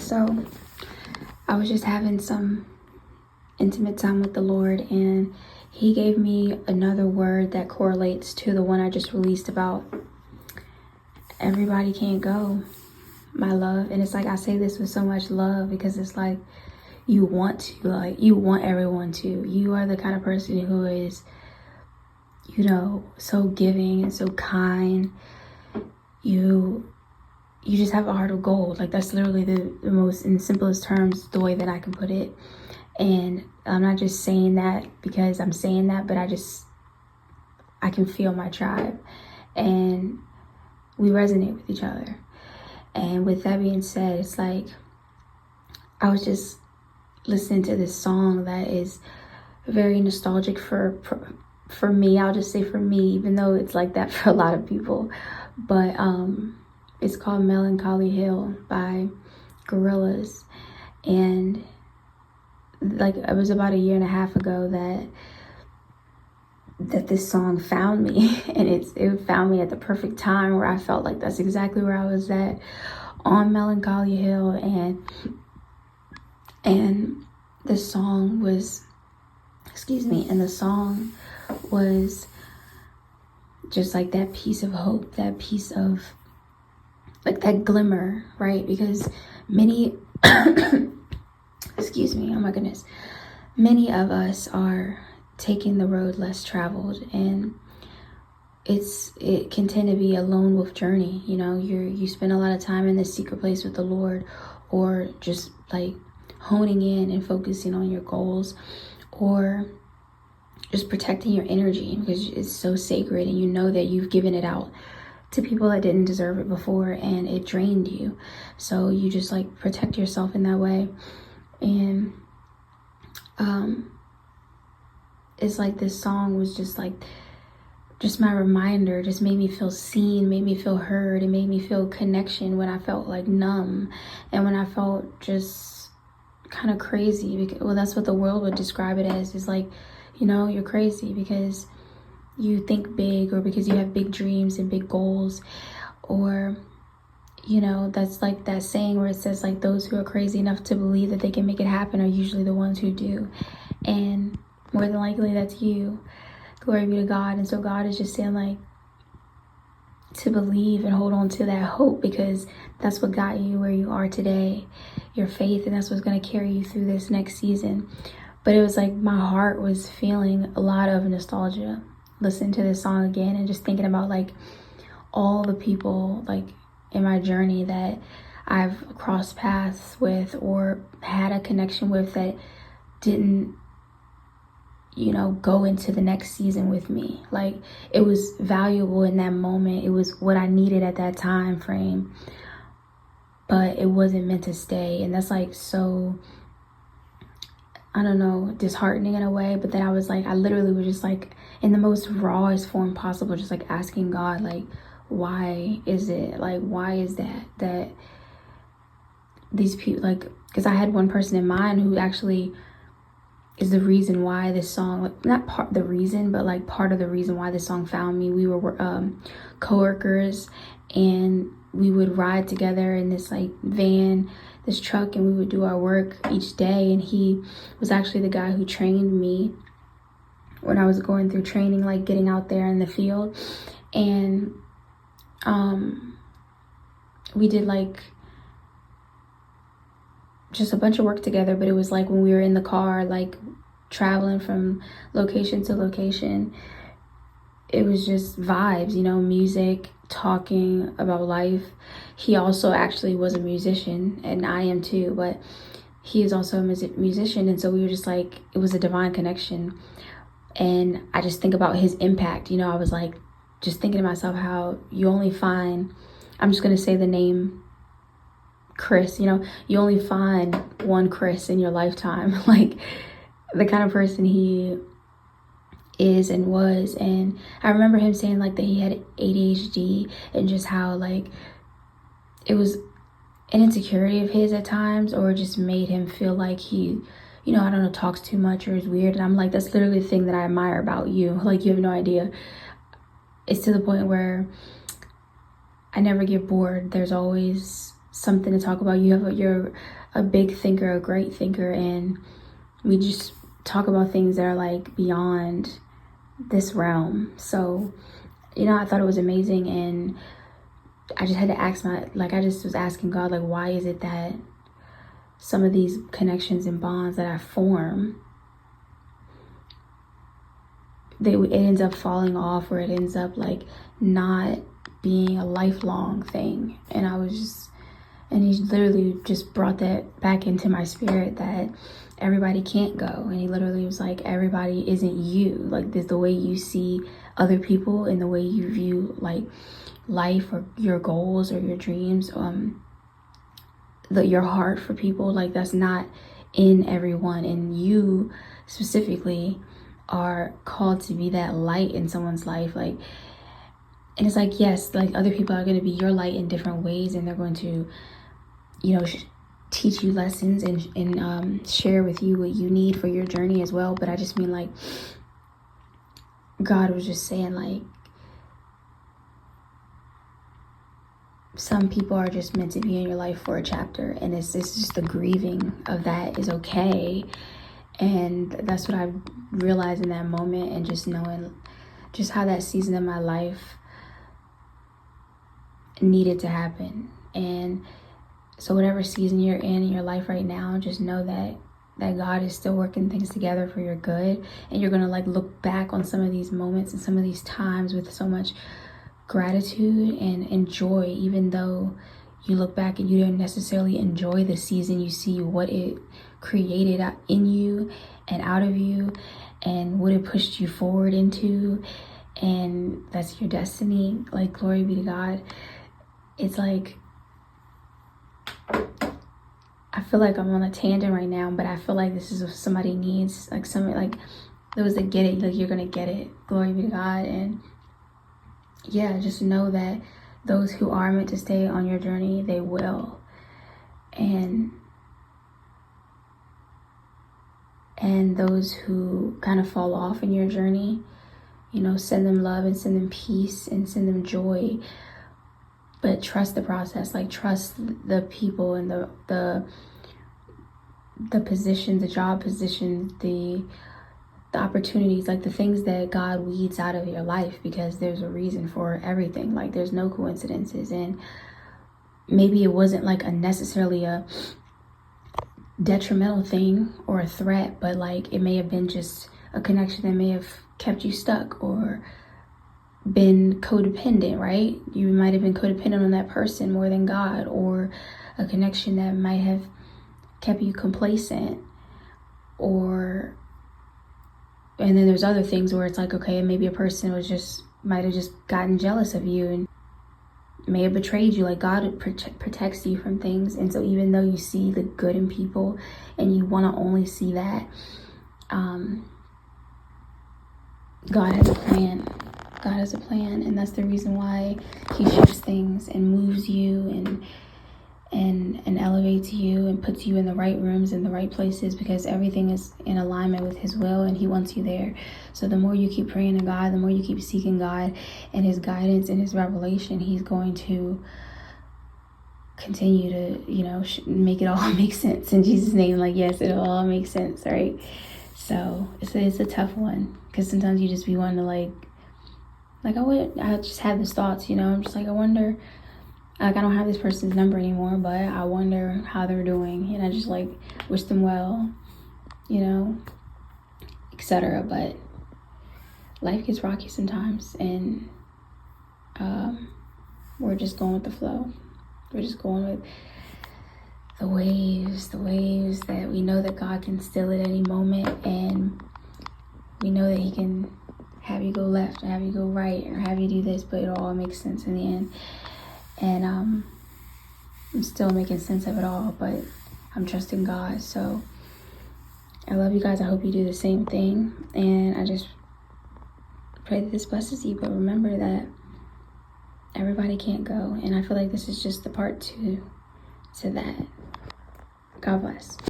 So I was just having some intimate time with the Lord, and he gave me another word that correlates to the one I just released about everybody can't go, my love. And it's like, I say this with so much love because it's like you want to, like you want everyone to. You are the kind of person who is, you know, so giving and so kind. You just have a heart of gold. Like, that's literally the most, in the simplest terms, the way that I can put it. And I'm not just saying that because I'm saying that, but I can feel my tribe, and we resonate with each other. And with that being said, it's like I was just listening to this song that is very nostalgic for me. I'll just say for me, even though it's like that for a lot of people. But it's called Melancholy Hill by Gorillaz. And like, it was about 1.5 years ago that this song found me. And it found me at the perfect time where I felt like that's exactly where I was at, on Melancholy Hill. And the song was, and the song was just like that piece of hope, that piece of like that glimmer, right? Because many oh my goodness, many of us are taking the road less traveled, and it can tend to be a lone wolf journey. You know, you spend a lot of time in this secret place with the Lord, or just like honing in and focusing on your goals, or just protecting your energy because it's so sacred, and you know that you've given it out to people that didn't deserve it before, and it drained you. So you just like protect yourself in that way. And it's like this song was just like, just my reminder, just made me feel seen, made me feel heard, it made me feel connection when I felt like numb, and when I felt just kind of crazy. Because, well, that's what the world would describe it as, is like, you know, you're crazy because you think big, or because you have big dreams and big goals. Or, you know, that's like that saying where it says like, those who are crazy enough to believe that they can make it happen are usually the ones who do. And more than likely that's you. Glory be to God. And so God is just saying like to believe and hold on to that hope, because that's what got you where you are today, your faith, and that's what's going to carry you through this next season. But it was like my heart was feeling a lot of nostalgia listening to this song again, and just thinking about like all the people like in my journey that I've crossed paths with or had a connection with that didn't, you know, go into the next season with me. Like, it was valuable in that moment. It was what I needed at that time frame, but it wasn't meant to stay. And that's like so, I don't know, disheartening in a way. But then I was like, I literally was just like in the most rawest form possible, just like asking God, like, why is it, like, why is that these people, like, because I had one person in mind who actually is the reason why this song, like, not part the reason, but like part of the reason why this song found me. We were co-workers, and we would ride together in this like van, this truck, and we would do our work each day. And he was actually the guy who trained me when I was going through training, like getting out there in the field. And we did like just a bunch of work together. But it was like when we were in the car, like traveling from location to location, it was just vibes, you know, music, talking about life. He also actually was a musician, and I am too, but he is also a musician. And so we were just like, it was a divine connection. And I just think about his impact. You know, I was like just thinking to myself how you only find, I'm just gonna say the name Chris, you know, you only find one Chris in your lifetime. Like, the kind of person he is and was. And I remember him saying like that he had ADHD, and just how like it was an insecurity of his at times, or just made him feel like he, you know, I don't know, talks too much or is weird. And I'm like, that's literally the thing that I admire about you. Like, you have no idea. It's to the point where I never get bored. There's always something to talk about. You're a big thinker, a great thinker, and we just talk about things that are like beyond this realm. So, I thought it was amazing, and I just had to ask I just was asking God, like, why is it that some of these connections and bonds that I form, it ends up falling off, or it ends up like not being a lifelong thing. And he literally just brought that back into my spirit, that everybody can't go. And he literally was like, everybody isn't you. Like, there's the way you see other people and the way you view like life or your goals or your dreams, your heart for people, like that's not in everyone. And you specifically are called to be that light in someone's life. Like, and it's like, yes, like other people are going to be your light in different ways, and they're going to, teach you lessons and share with you what you need for your journey as well. But I just mean, like, God was just saying, like, some people are just meant to be in your life for a chapter, and it's just the grieving of that is okay. And that's what I realized in that moment, and just knowing just how that season of my life needed to happen. And so whatever season you're in your life right now, just know that God is still working things together for your good. And you're gonna like look back on some of these moments and some of these times with so much gratitude and joy, even though you look back and you didn't necessarily enjoy the season. You see what it created in you and out of you, and what it pushed you forward into, and that's your destiny. Like, glory be to God. It's like, I feel like I'm on a tangent right now, but I feel like this is what somebody needs, like somebody, like those that get it, like you're gonna get it. Glory be to God. And yeah, just know that those who are meant to stay on your journey, they will. And those who kind of fall off in your journey, send them love and send them peace and send them joy. But trust the process, like trust the people and the positions, the job positions, the opportunities, like the things that God weeds out of your life, because there's a reason for everything. Like, there's no coincidences. And maybe it wasn't like necessarily a detrimental thing or a threat, but like it may have been just a connection that may have kept you stuck or been codependent, right? You might have been codependent on that person more than God, or a connection that might have kept you complacent, and then there's other things where it's like, okay, maybe a person might have just gotten jealous of you and may have betrayed you. Like, God protects you from things. And so even though you see the good in people and you want to only see that, God has a plan. God has a plan, and that's the reason why he shifts things and moves you and elevates you and puts you in the right rooms, in the right places, because everything is in alignment with his will and he wants you there. So the more you keep praying to God, the more you keep seeking God and his guidance and his revelation, he's going to continue to, make it all make sense in Jesus' name. Like, yes, it'll all make sense, right? So it's a tough one, because sometimes you just be wanting to I just had these thoughts, I'm just like, I wonder, like, I don't have this person's number anymore, but I wonder how they're doing, and I just like wish them well, etc. But life gets rocky sometimes, and we're just going with the flow. We're just going with the waves that we know that God can still at any moment, and we know that he can have you go left or have you go right or have you do this, but it all makes sense in the end. And I'm still making sense of it all, but I'm trusting God. So I love you guys. I hope you do the same thing, and I just pray that this blesses you. But remember that everybody can't go, and I feel like this is just the part 2 to that. God bless.